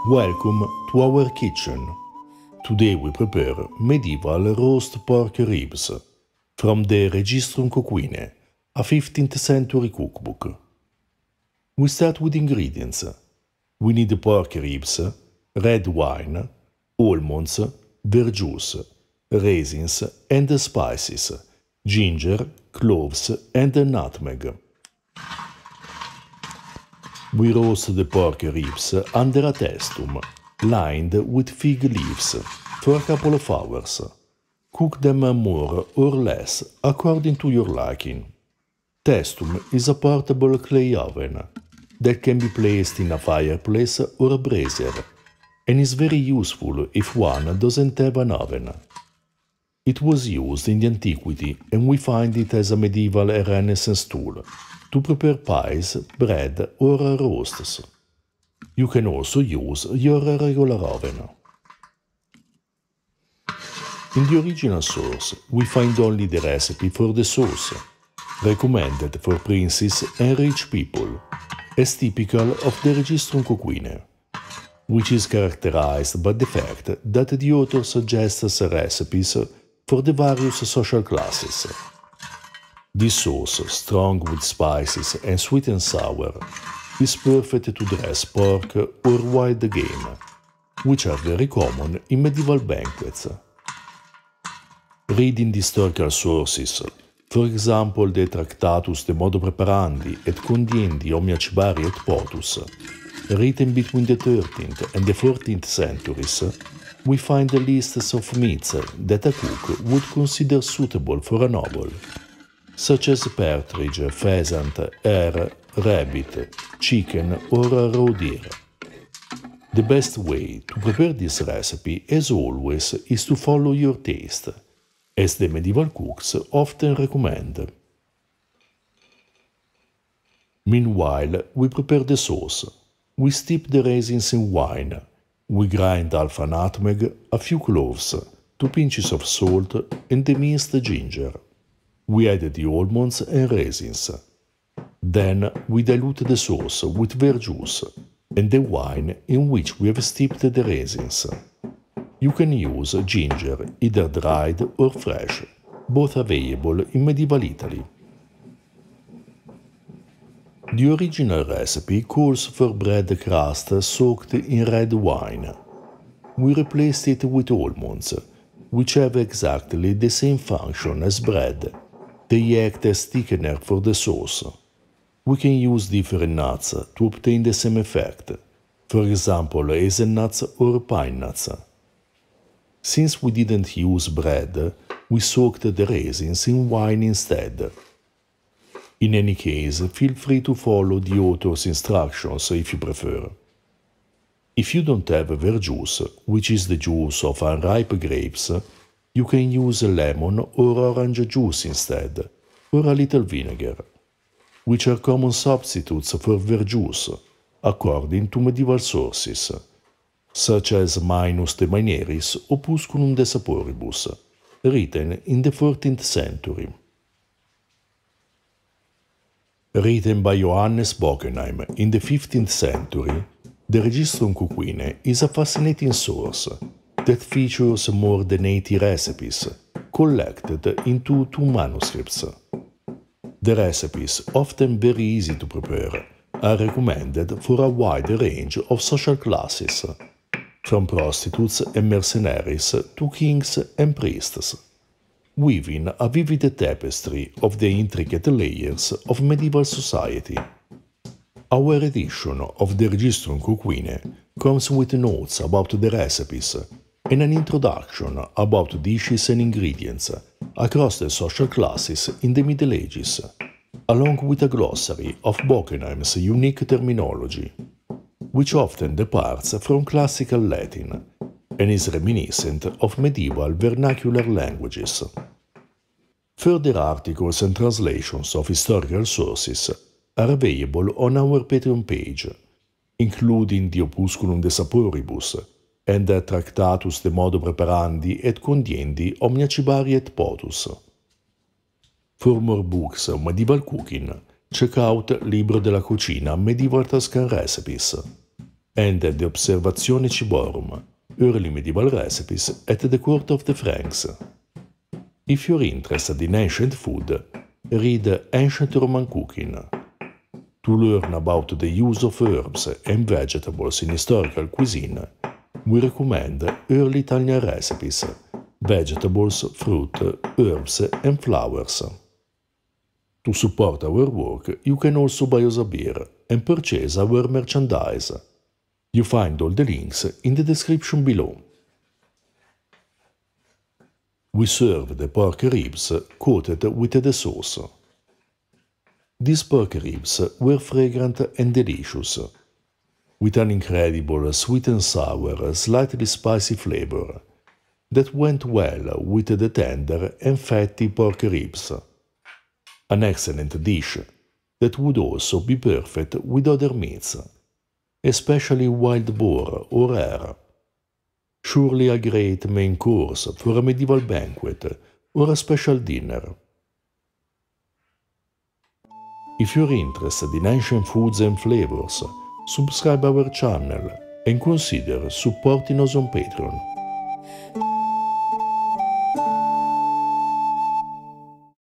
Welcome to our kitchen. Today we prepare medieval roast pork ribs from the Registrum Coquine, a 15th century cookbook. We start with ingredients. We need pork ribs, red wine, almonds, verjuice, raisins and spices, ginger, cloves and nutmeg. We roast the pork ribs under a testum, lined with fig leaves, for a couple of hours. Cook them more or less according to your liking. Testum is a portable clay oven that can be placed in a fireplace or a brazier, and is very useful if one doesn't have an oven. It was used in the antiquity, and we find it as a medieval and Renaissance tool to prepare pies, bread or roasts. You can also use your regular oven. In the original source, we find only the recipe for the sauce, recommended for princes and rich people, as typical of the Registrum Coquine, which is characterized by the fact that the author suggests recipes for the various social classes. This sauce, strong with spices and sweet and sour, is perfect to dress pork or wild game, which are very common in medieval banquets. Reading the historical sources, for example the Tractatus de modo preparandi et condiendi omnia cibaria et potus, written between the 13th and the 14th centuries, we find lists of meats that a cook would consider suitable for a noble, such as partridge, pheasant, hare, rabbit, chicken or raw deer. The best way to prepare this recipe, as always, is to follow your taste, as the medieval cooks often recommend. Meanwhile, we prepare the sauce. We steep the raisins in wine. We grind half a nutmeg, a few cloves, 2 pinches of salt and the minced ginger. We add the almonds and raisins. Then we dilute the sauce with verjuice and the wine in which we have steeped the raisins. You can use ginger, either dried or fresh, both available in medieval Italy. The original recipe calls for bread crust soaked in red wine. We replaced it with almonds, which have exactly the same function as bread. They act as thickener for the sauce. We can use different nuts to obtain the same effect, for example hazelnuts or pine nuts. Since we didn't use bread, we soaked the raisins in wine instead. In any case, feel free to follow the author's instructions if you prefer. If you don't have verjuice, which is the juice of unripe grapes, you can use lemon or orange juice instead, or a little vinegar, which are common substitutes for verjuice, according to medieval sources, such as Maenus de Maenieris Opusculum de Saporibus, written in the 14th century. Written by Johannes Bockenheim in the 15th century, the Registrum Coquine is a fascinating source that features more than 80 recipes, collected into 2 manuscripts. The recipes, often very easy to prepare, are recommended for a wide range of social classes, from prostitutes and mercenaries to kings and priests, weaving a vivid tapestry of the intricate layers of medieval society. Our edition of the Registrum Coquine comes with notes about the recipes and an introduction about dishes and ingredients across the social classes in the Middle Ages, along with a glossary of Bockenheim's unique terminology, which often departs from classical Latin and is reminiscent of medieval vernacular languages. Further articles and translations of historical sources are available on our Patreon page, including the Opusculum de Saporibus and the Tractatus de modo preparandi et condiendi omnia cibaria et potus. For more books on medieval cooking, check out Libro della Cucina Medieval Tuscan Recipes. and the Observazione Ciborum, Early Medieval Recipes at the Court of the Franks. If you're interested in ancient food, read Ancient Roman Cooking. To learn about the use of herbs and vegetables in historical cuisine, we recommend Early Italian Recipes, Vegetables, Fruit, Herbs and Flowers. To support our work, you can also buy us a beer and purchase our merchandise. You find all the links in the description below. We serve the pork ribs coated with the sauce. These pork ribs were fragrant and delicious, with an incredible sweet and sour, slightly spicy flavor that went well with the tender and fatty pork ribs. An excellent dish that would also be perfect with other meats, especially wild boar or hare. Surely a great main course for a medieval banquet or a special dinner. If you're interested in ancient foods and flavors, subscribe our channel and consider supporting us on Patreon.